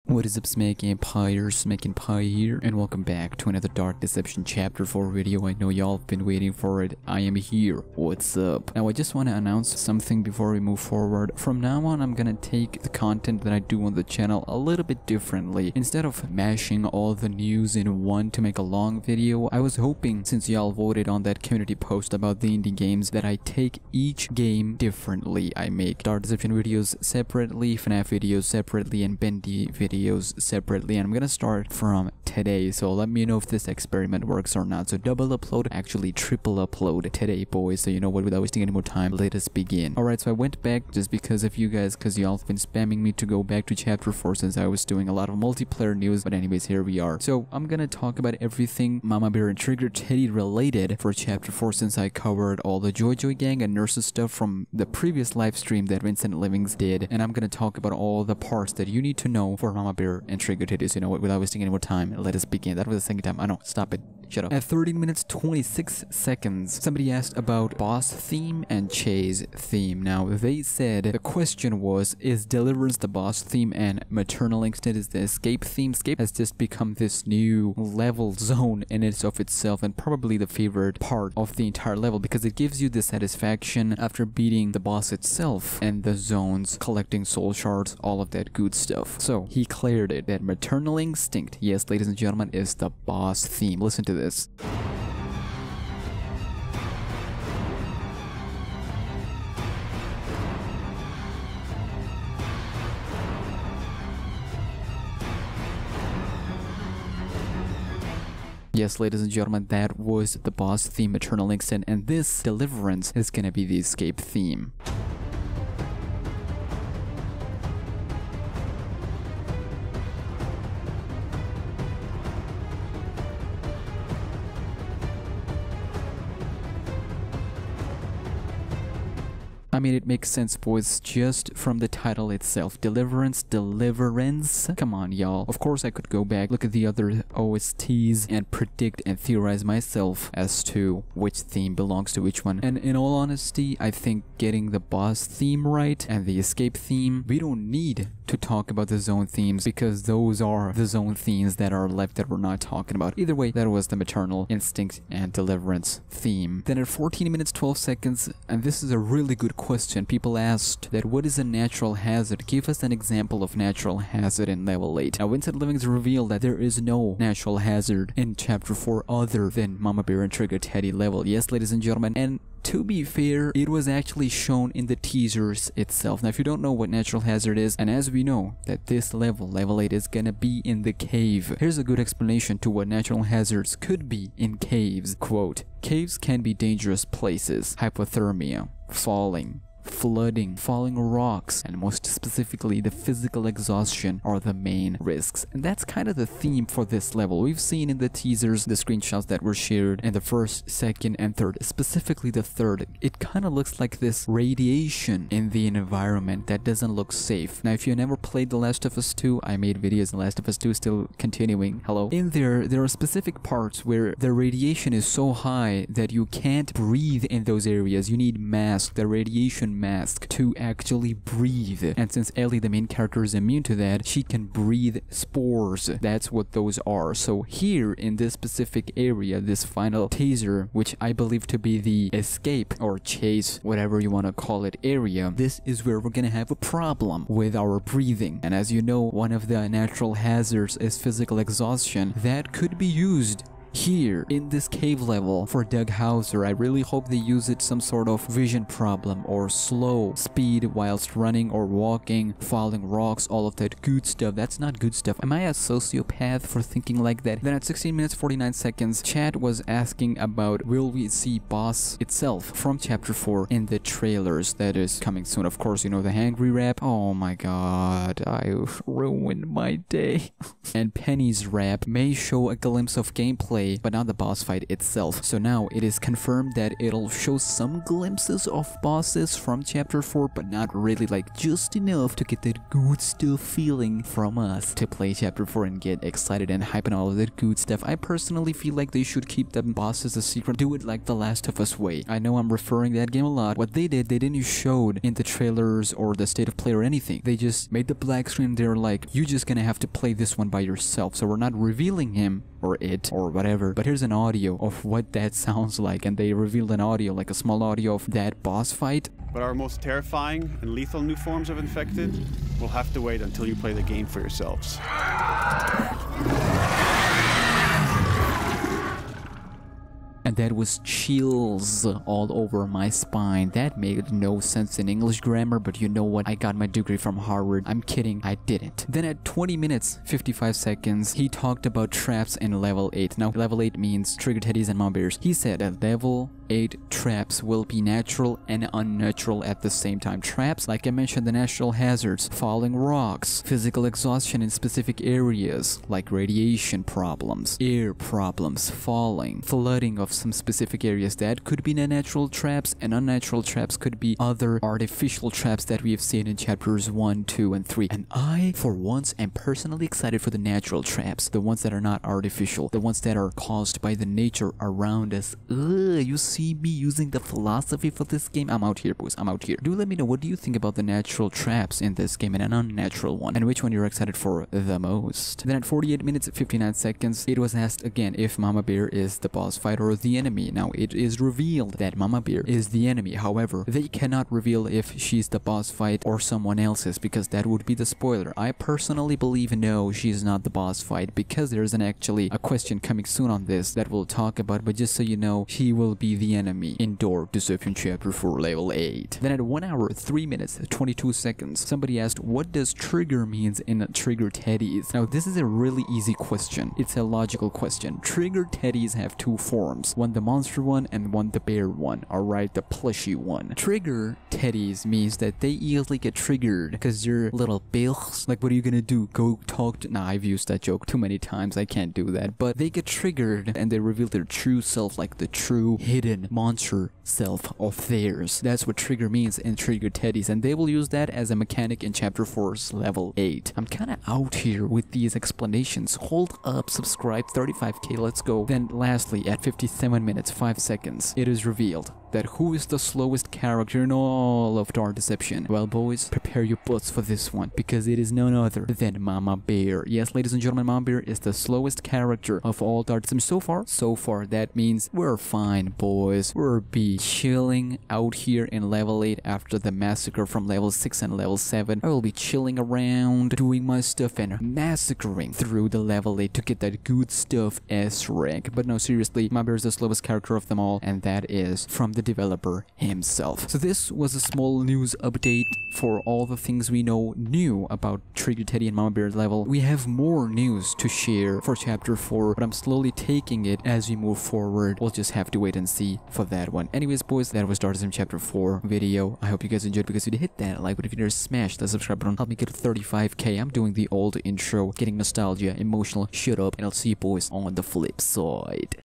What is up, SmackNPie here, and welcome back to another Dark Deception Chapter 4 video. I know y'all have been waiting for it. I am here. What's up? Now, I just want to announce something before we move forward. From now on, I'm gonna take the content that I do on the channel a little bit differently. Instead of mashing all the news in one to make a long video, I was hoping, since y'all voted on that community post about the indie games, that I take each game differently. I make Dark Deception videos separately, FNAF videos separately, and Bendy videos separately, and I'm gonna start from today, so let me know if this experiment works or not. So double upload, actually triple upload today, boys. So you know what, without wasting any more time, let us begin. Alright, so I went back just because of you guys, because y'all have been spamming me to go back to chapter 4 since I was doing a lot of multiplayer news, but anyways, here we are. So I'm gonna talk about everything Mama Bear and Trigger Teddy related for chapter 4, since I covered all the Joy Gang and Nurses stuff from the previous live stream that Vincent Livings did, and I'm gonna talk about all the parts that you need to know for Mama Bear and Trigger Teddies. You know what, without wasting any more time, let us begin. That was the second time. I know, stop it. Shut up. At 13 minutes 26 seconds, somebody asked about boss theme and chase theme. Now, they said the question was, is Deliverance the boss theme and Maternal Instinct is the escape theme? Escape has just become this new level zone in and of itself, and probably the favorite part of the entire level, because it gives you the satisfaction after beating the boss itself and the zones, collecting soul shards, all of that good stuff. So he cleared it that Maternal Instinct, yes, ladies and gentlemen, is the boss theme. Listen to this. Yes, ladies and gentlemen, that was the boss theme, Maternal Instinct, and this Deliverance is gonna be the escape theme. I mean, it makes sense, boys, just from the title itself. Deliverance. Come on, y'all. Of course, I could go back, look at the other OSTs, and predict and theorize myself as to which theme belongs to which one. And in all honesty, I think getting the boss theme right and the escape theme, we don't need to talk about the zone themes, because those are the zone themes that are left that we're not talking about. Either way, that was the Maternal Instinct and Deliverance theme. Then at 14 minutes 12 seconds, and this is a really good question, people asked that what is a natural hazard? Give us an example of natural hazard in level 8. Now, Vincent Livings revealed that there is no natural hazard in chapter 4 other than Mama Bear and Trigger Teddy level. Yes, ladies and gentlemen, and to be fair, it was actually shown in the teasers itself. Now, if you don't know what natural hazard is, and as we know that this level 8 is gonna be in the cave, here's a good explanation to what natural hazards could be in caves. Quote, caves can be dangerous places. Hypothermia, falling, flooding, falling rocks, and most specifically the physical exhaustion are the main risks. And that's kind of the theme for this level. We've seen in the teasers, the screenshots that were shared in the first, second, and third, specifically the third, it kind of looks like this radiation in the environment that doesn't look safe. Now, if you never played The Last of Us 2, I made videos in The Last of Us 2, still continuing, hello. In there are specific parts where the radiation is so high that you can't breathe in those areas. You need masks, the radiation mask, to actually breathe. And since Ellie, the main character, is immune to that, she can breathe spores. That's what those are. So here in this specific area, this final teaser, which I believe to be the escape or chase, whatever you want to call it, area, this is where we're gonna have a problem with our breathing. And as you know, one of the natural hazards is physical exhaustion. That could be used here in this cave level for Doug Hauser. I really hope they use it some sort of vision problem or slow speed whilst running or walking, falling rocks, all of that good stuff. That's not good stuff. Am I a sociopath for thinking like that? Then at 16 minutes 49 seconds, chat was asking about will we see boss itself from chapter 4 in the trailers that is coming soon. Of course, you know the Hangry rap. Oh my god, I ruined my day. And Penny's rap may show a glimpse of gameplay play, but not the boss fight itself. So now it is confirmed that it'll show some glimpses of bosses from chapter 4, but not really, like just enough to get that good stuff feeling from us to play chapter 4 and get excited and hype and all of that good stuff. I personally feel like they should keep the bosses a secret, do it like the Last of Us way. I know I'm referring that game a lot. What they did, they didn't show in the trailers or the state of play or anything. They just made the black screen. They're like, you're just gonna have to play this one by yourself, so we're not revealing him or it or whatever, but here's an audio of what that sounds like. And they revealed an audio, like a small audio of that boss fight. But our most terrifying and lethal new forms of infected will have to wait until you play the game for yourselves. And that was chills all over my spine. That made no sense in English grammar, but you know what? I got my degree from Harvard. I'm kidding, I didn't. Then at 20 minutes, 55 seconds, he talked about traps in level 8. Now, level 8 means trigger teddies and mom bears. He said that level 8 traps will be natural and unnatural at the same time. Traps, like I mentioned, the natural hazards, falling rocks, physical exhaustion in specific areas, like radiation problems, air problems, falling, flooding of some specific areas. That could be the natural traps, and unnatural traps could be other artificial traps that we have seen in chapters 1, 2, and 3. And I, for once, am personally excited for the natural traps, the ones that are not artificial, the ones that are caused by the nature around us. Ugh, you see me using the philosophy for this game? I'm out here, boys. I'm out here. Do let me know, what do you think about the natural traps in this game and an unnatural one, and which one you're excited for the most? Then at 48 minutes 59 seconds, it was asked again if Mama Bear is the boss fight or the enemy. Now it is revealed that Mama Bear is the enemy. However, they cannot reveal if she's the boss fight or someone else's, because that would be the spoiler. I personally believe no, she's not the boss fight, because there's actually a question coming soon on this that we'll talk about, but just so you know, she will be the enemy in Dork Deception Chapter 4 level 8. Then at 1 hour 3 minutes 22 seconds, somebody asked, what does trigger means in trigger teddies? Now this is a really easy question. It's a logical question. Trigger teddies have two forms, one the monster one and one the bear one, alright, the plushy one. Trigger teddies means that they easily get triggered because they're little bills. Like, what are you gonna do? Go talk to— Nah, I've used that joke too many times, I can't do that. But they get triggered and they reveal their true self, like the true hidden monster self of theirs. That's what trigger means in trigger teddies, and they will use that as a mechanic in chapter 4's level 8. I'm kinda out here with these explanations. Hold up, subscribe, 35k, let's go. Then lastly, at 57 minutes 5 seconds, it is revealed that who is the slowest character in all of Dark Deception. Well, boys, prepare your butts for this one, because it is none other than Mama Bear. Yes, ladies and gentlemen, Mama Bear is the slowest character of all Dark Deception so far. That means we're fine, boys. We're be chilling out here in level 8 after the massacre from level 6 and level 7. I will be chilling around, doing my stuff and massacring through the level 8 to get that good stuff S rank. But no, seriously, Mama Bear is the slowest character of them all, and that is from the developer himself. So this was a small news update for all the things we know new about Trigger Teddy and Mama Bear's level. We have more news to share for chapter 4, but I'm slowly taking it as we move forward. We'll just have to wait and see for that one. Anyways, boys, that was Dark Deception chapter 4 video. I hope you guys enjoyed, because if you hit that like button, if you dare smash the subscribe button, help me get to 35k. I'm doing the old intro, getting nostalgia, emotional, shut up, and I'll see you boys on the flip side.